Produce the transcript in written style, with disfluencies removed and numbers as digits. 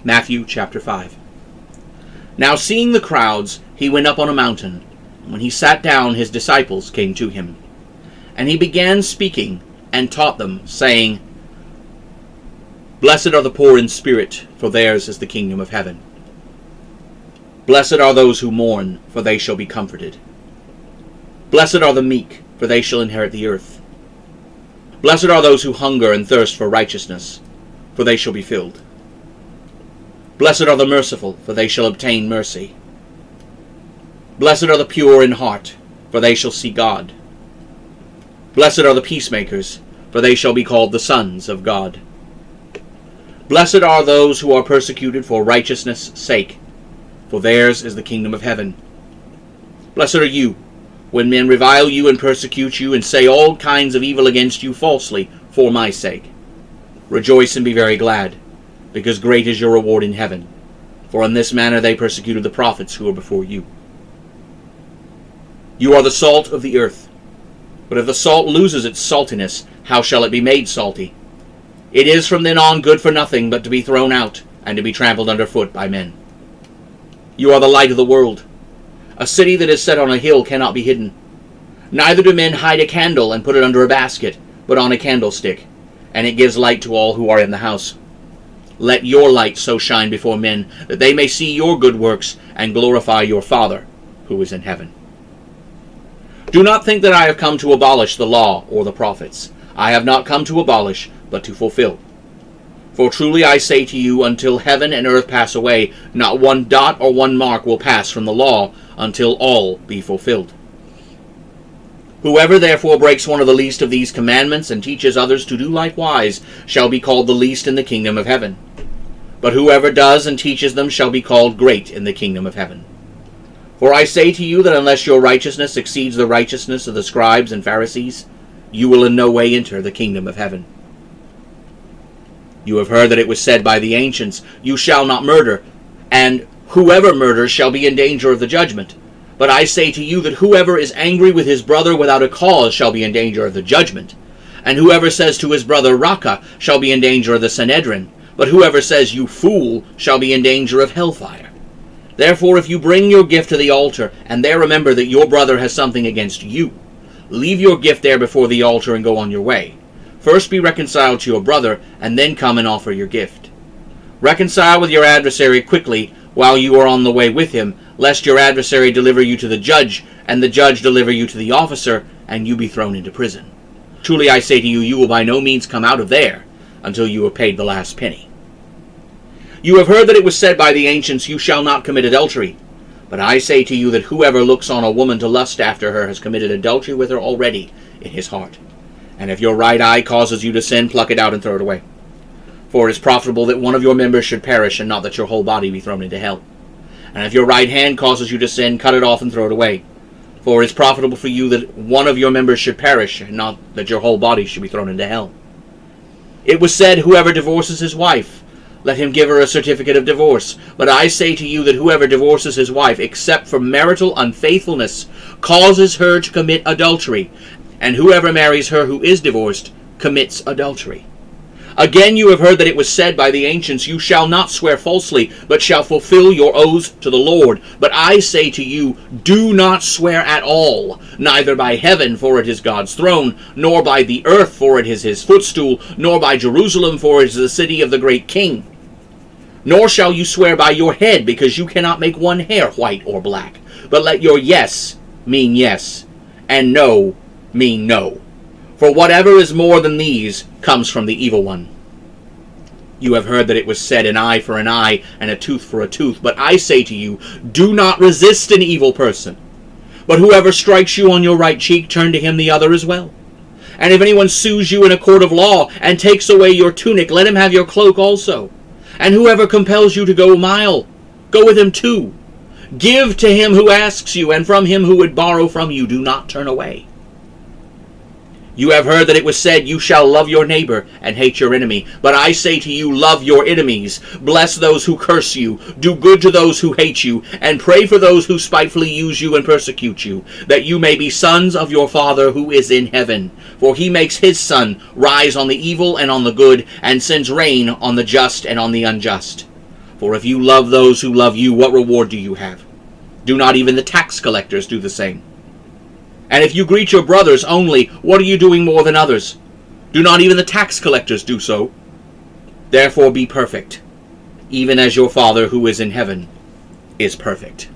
Matthew chapter 5. Now seeing the crowds, he went up on a mountain. And when he sat down, his disciples came to him. And he began speaking and taught them, saying, Blessed are the poor in spirit, for theirs is the kingdom of heaven. Blessed are those who mourn, for they shall be comforted. Blessed are the meek, for they shall inherit the earth. Blessed are those who hunger and thirst for righteousness, for they shall be filled. Blessed are the merciful, for they shall obtain mercy. Blessed are the pure in heart, for they shall see God. Blessed are the peacemakers, for they shall be called the sons of God. Blessed are those who are persecuted for righteousness' sake, for theirs is the kingdom of heaven. Blessed are you, when men revile you and persecute you, and say all kinds of evil against you falsely for my sake. Rejoice and be very glad, because great is your reward in heaven. For in this manner they persecuted the prophets who were before you. You are the salt of the earth. But if the salt loses its saltiness, how shall it be made salty? It is from then on good for nothing but to be thrown out, and to be trampled underfoot by men. You are the light of the world. A city that is set on a hill cannot be hidden. Neither do men hide a candle and put it under a basket, but on a candlestick, and it gives light to all who are in the house. Let your light so shine before men, that they may see your good works, and glorify your Father, who is in heaven. Do not think that I have come to abolish the law or the prophets. I have not come to abolish, but to fulfill. For truly I say to you, until heaven and earth pass away, not one dot or one mark will pass from the law, until all be fulfilled. Whoever therefore breaks one of the least of these commandments, and teaches others to do likewise, shall be called the least in the kingdom of heaven. But whoever does and teaches them shall be called great in the kingdom of heaven. For I say to you that unless your righteousness exceeds the righteousness of the scribes and Pharisees, you will in no way enter the kingdom of heaven. You have heard that it was said by the ancients, You shall not murder, and whoever murders shall be in danger of the judgment. But I say to you that whoever is angry with his brother without a cause shall be in danger of the judgment. And whoever says to his brother, Raca, shall be in danger of the Sanhedrin. But whoever says, You fool, shall be in danger of hellfire. Therefore, if you bring your gift to the altar, and there remember that your brother has something against you, leave your gift there before the altar and go on your way. First be reconciled to your brother, and then come and offer your gift. Reconcile with your adversary quickly while you are on the way with him, lest your adversary deliver you to the judge, and the judge deliver you to the officer, and you be thrown into prison. Truly I say to you, you will by no means come out of there until you have paid the last penny. You have heard that it was said by the ancients, You shall not commit adultery. But I say to you that whoever looks on a woman to lust after her has committed adultery with her already in his heart. And if your right eye causes you to sin, pluck it out and throw it away. For it is profitable that one of your members should perish, and not that your whole body be thrown into hell. And if your right hand causes you to sin, cut it off and throw it away. For it is profitable for you that one of your members should perish, and not that your whole body should be thrown into hell. It was said, Whoever divorces his wife, let him give her a certificate of divorce. But I say to you that whoever divorces his wife, except for marital unfaithfulness, causes her to commit adultery. And whoever marries her who is divorced commits adultery. Again you have heard that it was said by the ancients, You shall not swear falsely, but shall fulfill your oaths to the Lord. But I say to you, do not swear at all, neither by heaven, for it is God's throne, nor by the earth, for it is his footstool, nor by Jerusalem, for it is the city of the great King. Nor shall you swear by your head, because you cannot make one hair white or black. But let your yes mean yes, and no mean no. For whatever is more than these comes from the evil one. You have heard that it was said, An eye for an eye, and a tooth for a tooth. But I say to you, do not resist an evil person. But whoever strikes you on your right cheek, turn to him the other as well. And if anyone sues you in a court of law, and takes away your tunic, let him have your cloak also. And whoever compels you to go a mile, go with him 2. Give to him who asks you, and from him who would borrow from you, do not turn away. You have heard that it was said, You shall love your neighbor and hate your enemy. But I say to you, love your enemies. Bless those who curse you. Do good to those who hate you. And pray for those who spitefully use you and persecute you, that you may be sons of your Father who is in heaven. For he makes his sun rise on the evil and on the good, and sends rain on the just and on the unjust. For if you love those who love you, what reward do you have? Do not even the tax collectors do the same? And if you greet your brothers only, what are you doing more than others? Do not even the tax collectors do so? Therefore be perfect, even as your Father who is in heaven is perfect.